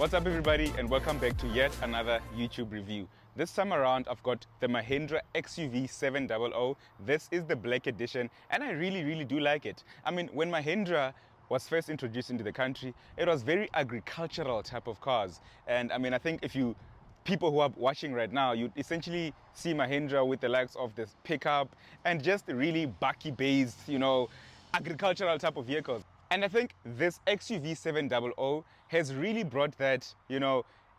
What's up everybody, and welcome back to yet another YouTube review. This time around I've got the Mahindra XUV 700. This is the black edition and I really do like it. I mean, when Mahindra was first introduced into the country, it was very agricultural type of cars. And I mean, I think if you people who are watching right now, you essentially see Mahindra with the likes of this pickup and just really bucky based, agricultural type of vehicles. And I think this XUV 700 has really brought that,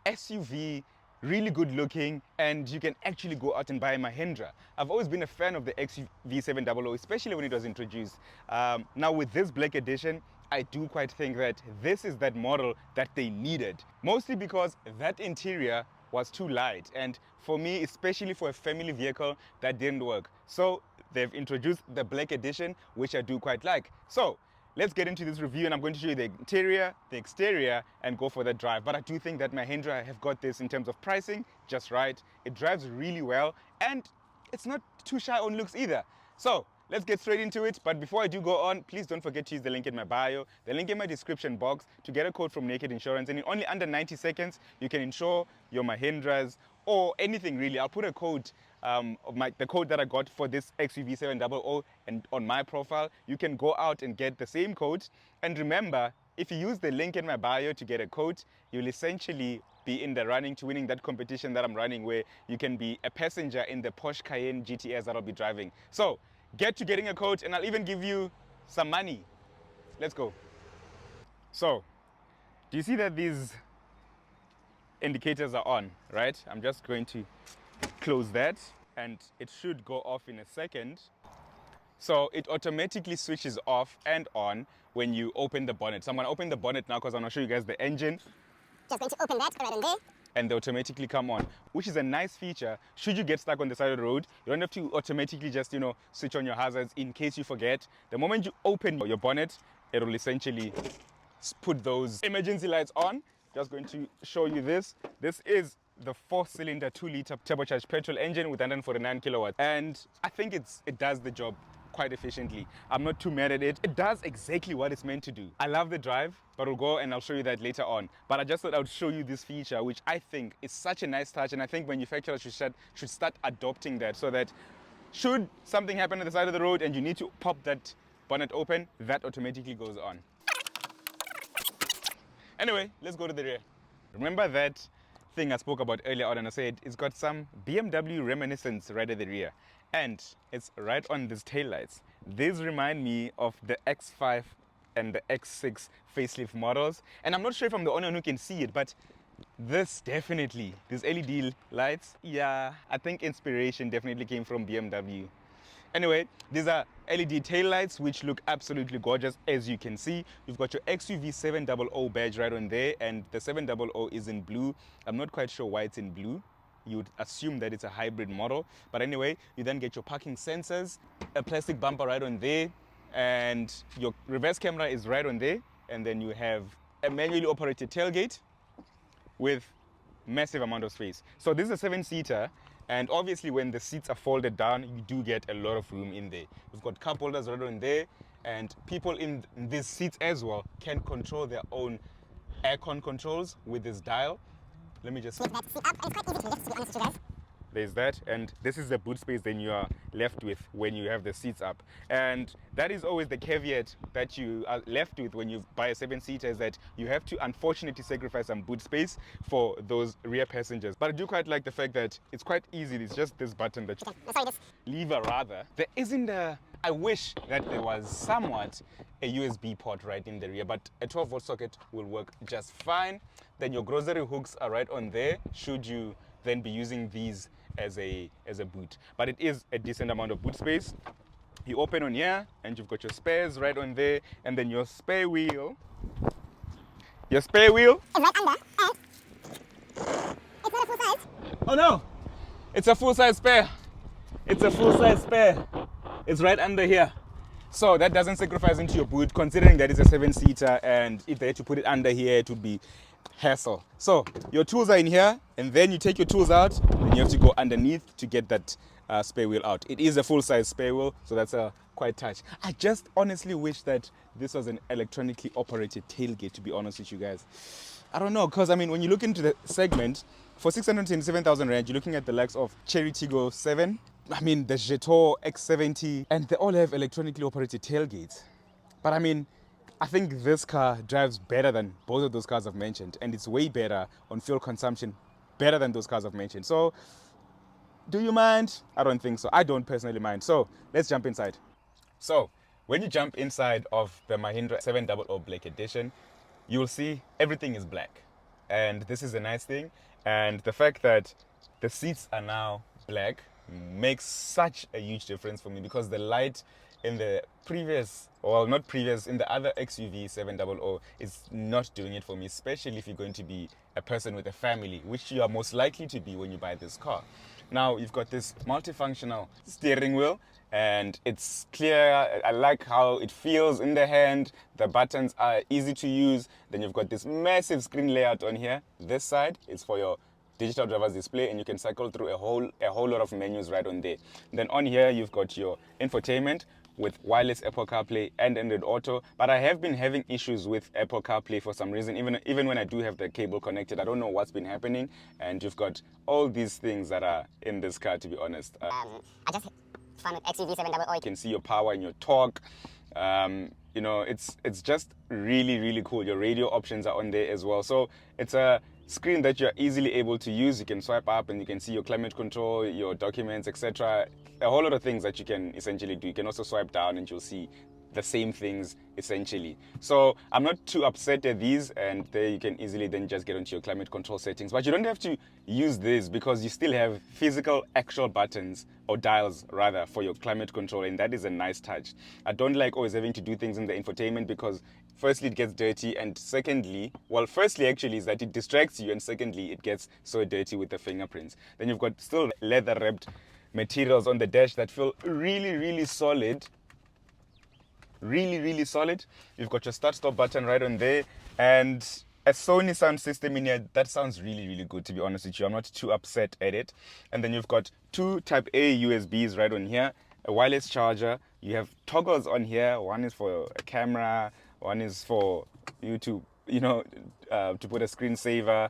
SUV, really good looking, and you can actually go out and buy a Mahindra. I've always been a fan of the XUV 700, especially when it was introduced. Now with this black edition, I do quite think that this is that model that they needed. Mostly because that interior was too light, and for me, especially for a family vehicle, that didn't work. So they've introduced the black edition, which I do quite like. So let's get into this review, and I'm going to show you the interior, the exterior, and go for the drive. But I do think that Mahindra have got this in terms of pricing just right. It drives really well, and it's not too shy on looks either. So let's get straight into it. But before I do go on, please don't forget to use the link in my bio, the link in my description box to get a code from Naked Insurance. And in only under 90 seconds, you can insure your Mahindras or anything really. I'll put a code, the code that I got for this XUV 700 and on my profile. You can go out and get the same code. And remember, if you use the link in my bio to get a code, you'll essentially be in the running to winning that competition that I'm running, where you can be a passenger in the Porsche Cayenne GTS that I'll be driving. So get to getting a code, and I'll even give you some money. Let's go. So, do you see that these indicators are on, right? I'm just going to close that, and it should go off in a second. So it automatically switches off and on when you open the bonnet. So I'm going to open the bonnet now because I'm going to show you guys the engine. Just going to open that right in there. And they automatically come on, which is a nice feature. Should you get stuck on the side of the road, you don't have to automatically just, switch on your hazards in case you forget. The moment you open your bonnet, it will essentially put those emergency lights on. Just going to show you this. This is the 4-cylinder 2-liter turbocharged petrol engine with 149 kilowatts. And I think it does the job quite efficiently. I'm not too mad at it. It does exactly what it's meant to do. I love the drive, but we'll go and I'll show you that later on. But I just thought I would show you this feature, which I think is such a nice touch, and I think manufacturers should start adopting that, so that should something happen on the side of the road and you need to pop that bonnet open, that automatically goes on. Anyway, let's go to the rear. Remember that thing I spoke about earlier on, and I said it's got some BMW reminiscence right at the rear, and it's right on these taillights. These remind me of the X5 and the X6 facelift models, and I'm not sure if I'm the only one who can see it, but this definitely, these LED lights, yeah, I think inspiration definitely came from BMW. Anyway, these are LED taillights which look absolutely gorgeous. As you can see, you've got your XUV 700 badge right on there, and the 700 is in blue. I'm not quite sure why it's in blue. You would assume that it's a hybrid model. But anyway, you then get your parking sensors, a plastic bumper right on there, and your reverse camera is right on there. And then you have a manually operated tailgate with massive amount of space. So this is a 7-seater. And obviously when the seats are folded down, you do get a lot of room in there. You've got cup holders right on there, and people in these seats as well can control their own aircon controls with this dial. Let me just... Lift that seat up, and it's quite easy to lift, to be honest with you guys. There's that, and this is the boot space then you are left with when you have the seats up. And that is always the caveat that you are left with when you buy a 7-seater, is that you have to unfortunately sacrifice some boot space for those rear passengers. But I do quite like the fact that it's quite easy. It's just this button that this lever rather. There isn't a... I wish that there was somewhat a USB port right in the rear, but a 12-volt socket will work just fine. Then your grocery hooks are right on there, should you then be using these as a boot. But it is a decent amount of boot space. You open on here, and you've got your spares right on there, and then your spare wheel. Your spare wheel is right under, and it's not a full size. Oh no! It's a full-size spare. It's a full-size spare. It's right under here. So that doesn't sacrifice into your boot, considering that it's a 7-seater, and if they had to put it under here, it would be hassle. So your tools are in here, and then you take your tools out, and you have to go underneath to get that spare wheel out. It is a full-size spare wheel, so that's a quite touch. I just honestly wish that this was an electronically operated tailgate, to be honest with you guys. I don't know, because I mean, when you look into the segment, for 627,000 Rand, you're looking at the likes of Cherry Tiggo 7, I mean, the Jetor X70, and they all have electronically operated tailgates. But I mean, I think this car drives better than both of those cars I've mentioned, and it's way better on fuel consumption, better than those cars I've mentioned. So, do you mind? I don't think so. I don't personally mind. So, let's jump inside. So, when you jump inside of the Mahindra 700 Black Edition, you'll see everything is black. And this is a nice thing. And the fact that the seats are now black makes such a huge difference for me, because the light in the previous, well, not previous, in the other XUV 700 is not doing it for me, especially if you're going to be a person with a family, which you are most likely to be when you buy this car. Now, you've got this multifunctional steering wheel, and it's clear. I like how it feels in the hand. The buttons are easy to use. Then you've got this massive screen layout on here. This side is for your digital driver's display, and you can cycle through a whole lot of menus right on there. Then on here, you've got your infotainment with wireless Apple CarPlay and Android Auto. But I have been having issues with Apple CarPlay for some reason. Even when I do have the cable connected, I don't know what's been happening. And you've got all these things that are in this car, to be honest. I just found with XUV 700. You can see your power and your torque. You know, it's just really, really cool. Your radio options are on there as well. So it's a screen that you're easily able to use. You can swipe up and you can see your climate control, your documents, etc. A whole lot of things that you can essentially do. You can also swipe down and you'll see the same things essentially. So I'm not too upset at these, and there you can easily then just get onto your climate control settings. But you don't have to use this, because you still have physical actual buttons, or dials rather, for your climate control, and that is a nice touch. I don't like always having to do things in the infotainment, because firstly it gets dirty, and secondly, well, firstly actually is that it distracts you, and secondly it gets so dirty with the fingerprints. Then you've got still leather wrapped materials on the dash that feel really, really solid. Really, really solid. You've got your start stop button right on there, and a Sony sound system in here that sounds really, really good, to be honest with you. I'm not too upset at it. And then you've got two type A USBs right on here, a wireless charger. You have toggles on here. One is for a camera, one is for you to, to put a screensaver,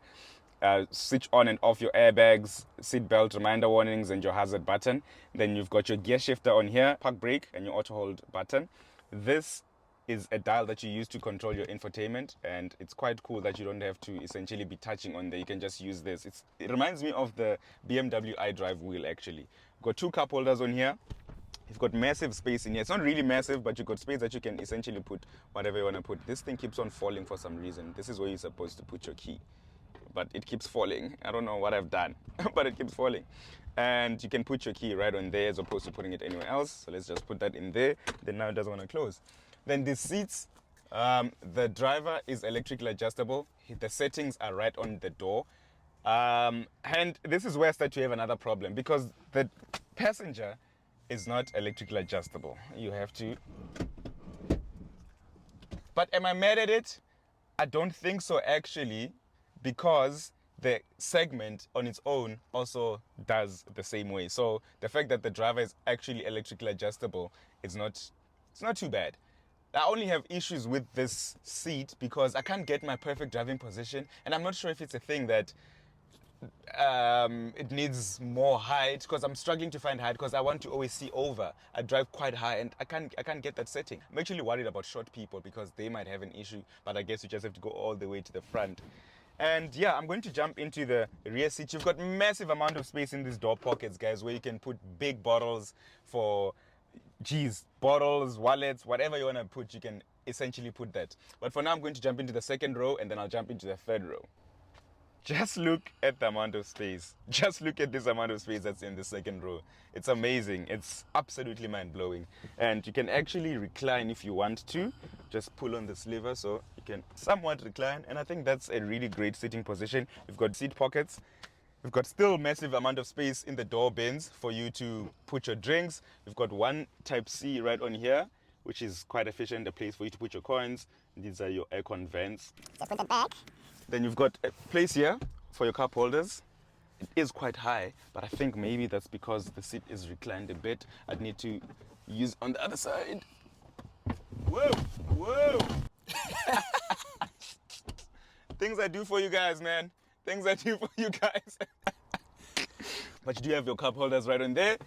switch on and off your airbags, seat belt reminder warnings, and your hazard button. Then you've got your gear shifter on here, park brake, and your auto hold button. This is a dial that you use to control your infotainment, and it's quite cool that you don't have to essentially be touching on there. You can just use this. It reminds me of the BMW iDrive wheel, actually. Got two cup holders on here. You've got massive space in here. It's not really massive, but you've got space that you can essentially put whatever you want to put. This thing keeps on falling for some reason. This is where you're supposed to put your key, but it keeps falling. I don't know what I've done, but it keeps falling. And you can put your key right on there as opposed to putting it anywhere else. So let's just put that in there. Then now it doesn't want to close. Then the seats, the driver is electrically adjustable. The settings are right on the door. And this is where I start to have another problem, because the passenger is not electrically adjustable. You have to. But am I mad at it? I don't think so, actually, because the segment on its own also does the same way. So the fact that the driver is actually electrically adjustable, it's not too bad. I only have issues with this seat because I can't get my perfect driving position, and I'm not sure if it's a thing that it needs more height, because I'm struggling to find height, because I want to always see over. I drive quite high and I can't get that setting. I'm actually worried about short people because they might have an issue, but I guess you just have to go all the way to the front. And yeah, I'm going to jump into the rear seat. You've got massive amount of space in these door pockets, guys, where you can put big bottles for, bottles, wallets, whatever you want to put, you can essentially put that. But for now, I'm going to jump into the second row, and then I'll jump into the third row. Just look at the amount of space. Just look at this amount of space that's in the second row. It's amazing. It's absolutely mind-blowing. And you can actually recline if you want to. Just pull on this lever so you can somewhat recline. And I think that's a really great sitting position. You've got seat pockets. You've got still massive amount of space in the door bins for you to put your drinks. You've got one Type-C right on here, which is quite efficient, a place for you to put your coins. These are your aircon vents. Just put it back. Then you've got a place here for your cup holders. It is quite high, but I think maybe that's because the seat is reclined a bit. I'd need to use on the other side. Whoa, whoa. Things I do for you guys, man. Things I do for you guys. But you do have your cup holders right on there.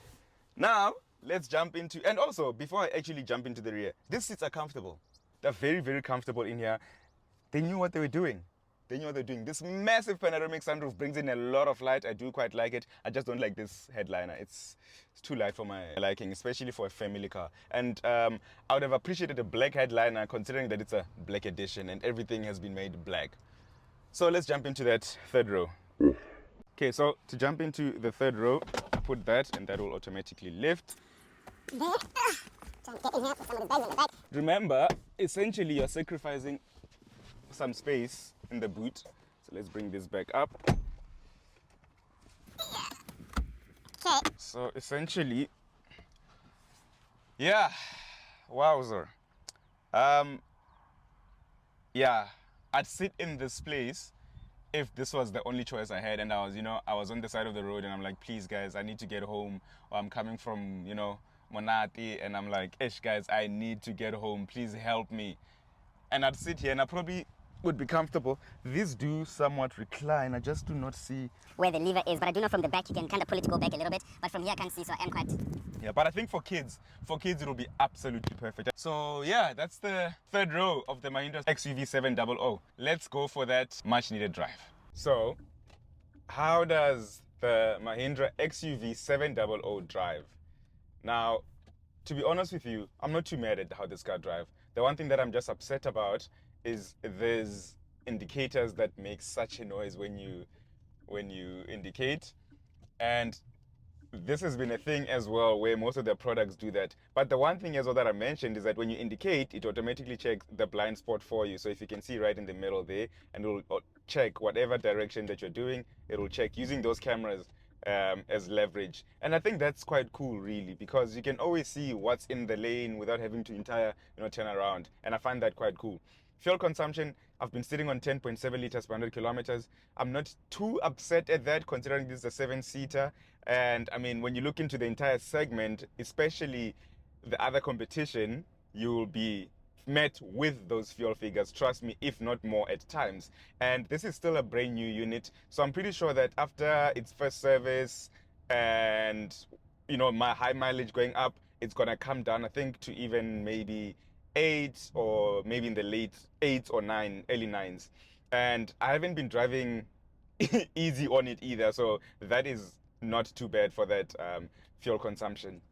Now, let's jump into, and also, before I actually jump into the rear, these seats are comfortable. They're very, very comfortable in here. They knew what they were doing. They knew what they're doing. This massive panoramic sunroof brings in a lot of light. I do quite like it. I just don't like this headliner. It's too light for my liking, especially for a family car. And I would have appreciated a black headliner considering that it's a black edition and everything has been made black. So let's jump into that third row. Okay, so to jump into the third row, put that and that will automatically lift. There. Trying to get in here, put some of the bags in the back. Remember, essentially you're sacrificing some space in the boot. So let's bring this back up. Okay. So essentially, yeah, wowzer. Yeah, I'd sit in this place if this was the only choice I had and I was, I was on the side of the road and I'm like, please guys, I need to get home. Or I'm coming from, Monati and I'm like, ish guys, I need to get home. Please help me. And I'd sit here and I probably would be comfortable. These do somewhat recline. I just do not see Where the lever is, but I do know from the back you can kind of pull it to go back a little bit. But from here I can't see, so I am quite. Yeah, but I think for kids it'll be absolutely perfect. So yeah, that's the third row of the Mahindra XUV 700. Let's go for that much needed drive. So how does the Mahindra XUV 700 drive? Now, to be honest with you, I'm not too mad at how this car drives. The one thing that I'm just upset about is there's indicators that make such a noise when you indicate. And this has been a thing as well where most of their products do that. But the one thing as well that I mentioned is that when you indicate, it automatically checks the blind spot for you. So if you can see right in the middle there, and it will check whatever direction that you're doing, it will check using those cameras as leverage. And I think that's quite cool, really, because you can always see what's in the lane without having to turn around. And I find that quite cool. Fuel consumption, I've been sitting on 10.7 liters per 100 kilometers. I'm not too upset at that considering this is a 7-seater. And I mean, when you look into the entire segment, especially the other competition, you will be met with those fuel figures, trust me, if not more at times. And this is still a brand new unit. So I'm pretty sure that after its first service and, my high mileage going up, it's going to come down, I think, to even maybe 8 or maybe in the late 8s or 9, early 9s. And I haven't been driving easy on it either, so that is not too bad for that fuel consumption.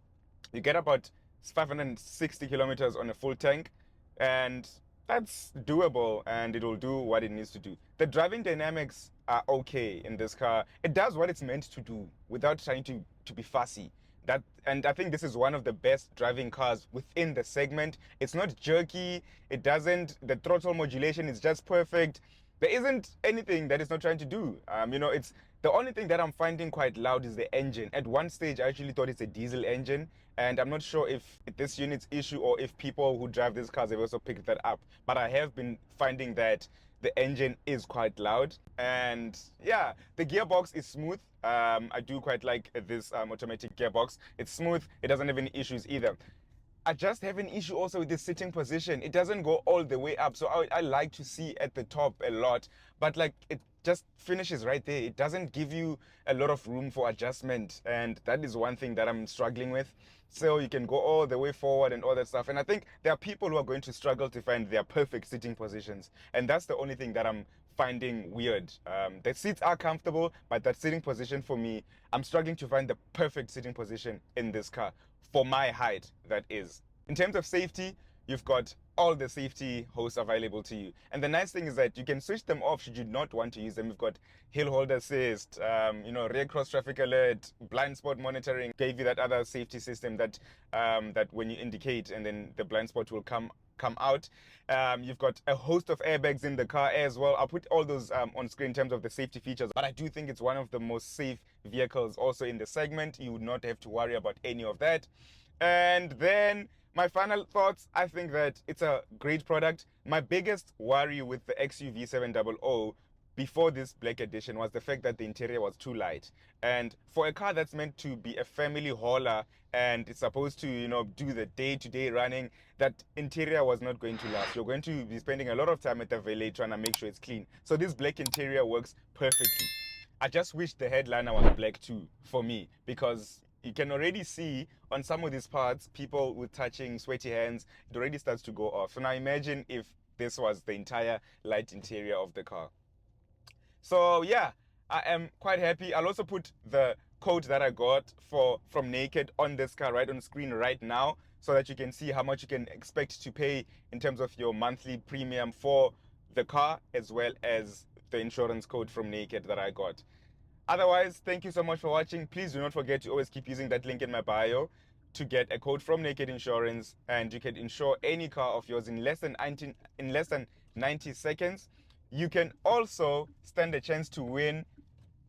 You get about 560 kilometers on a full tank, and that's doable, and it will do what it needs to do. The driving dynamics are okay in this car. It does what it's meant to do without trying to be fussy. And I think this is one of the best driving cars within the segment. It's not jerky. The throttle modulation is just perfect. There isn't anything that it's not trying to do. It's the only thing that I'm finding quite loud is the engine. At one stage, I actually thought it's a diesel engine, and I'm not sure if this unit's issue or if people who drive these cars have also picked that up. But I have been finding that the engine is quite loud, and yeah, the gearbox is smooth. I do quite like this automatic gearbox. It's smooth. It doesn't have any issues either. I just have an issue also with the sitting position. It doesn't go all the way up. So I like to see at the top a lot, but like it just finishes right there. It doesn't give you a lot of room for adjustment. And that is one thing that I'm struggling with. So you can go all the way forward and all that stuff. And I think there are people who are going to struggle to find their perfect sitting positions. And that's the only thing that I'm finding weird. The seats are comfortable, but that sitting position for me, I'm struggling to find the perfect sitting position in this car. For my height, that is. In terms of safety, you've got all the safety hosts available to you. And the nice thing is that you can switch them off should you not want to use them. You've got hill hold assist, rear cross traffic alert, blind spot monitoring, gave you that other safety system that that when you indicate and then the blind spot will come out. You've got a host of airbags in the car as well. I'll put all those on screen in terms of the safety features, but I do think it's one of the most safe vehicles also in the segment. You would not have to worry about any of that. And then my final thoughts, I think that it's a great product. My biggest worry with the XUV 700 before this black edition was the fact that the interior was too light. And for a car that's meant to be a family hauler and it's supposed to, you know, do the day-to-day running, that interior was not going to last. You're going to be spending a lot of time at the valet trying to make sure it's clean. So this black interior works perfectly. I just wish the headliner was black too for me, because you can already see on some of these parts, people with touching sweaty hands, it already starts to go off. So now imagine if this was the entire light interior of the car. So yeah, I am quite happy. I'll also put the code that I got from Naked on this car right on screen right now, so that you can see how much you can expect to pay in terms of your monthly premium for the car, as well as the insurance code from Naked that I got. Otherwise, thank you so much for watching. Please do not forget to always keep using that link in my bio to get a code from Naked Insurance, and you can insure any car of yours in less than 90 seconds. You can also stand a chance to win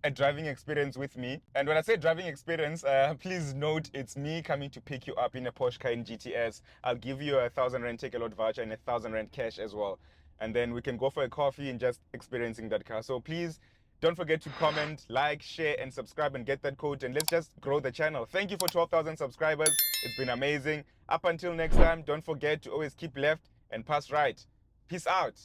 a driving experience with me. And when I say driving experience, please note it's me coming to pick you up in a Porsche Cayenne GTS. I'll give you a 1,000 Rand take a lot voucher and a 1,000 Rand cash as well. And then we can go for a coffee and just experiencing that car. So please don't forget to comment, like, share, and subscribe and get that code. And let's just grow the channel. Thank you for 12,000 subscribers. It's been amazing. Up until next time, don't forget to always keep left and pass right. Peace out.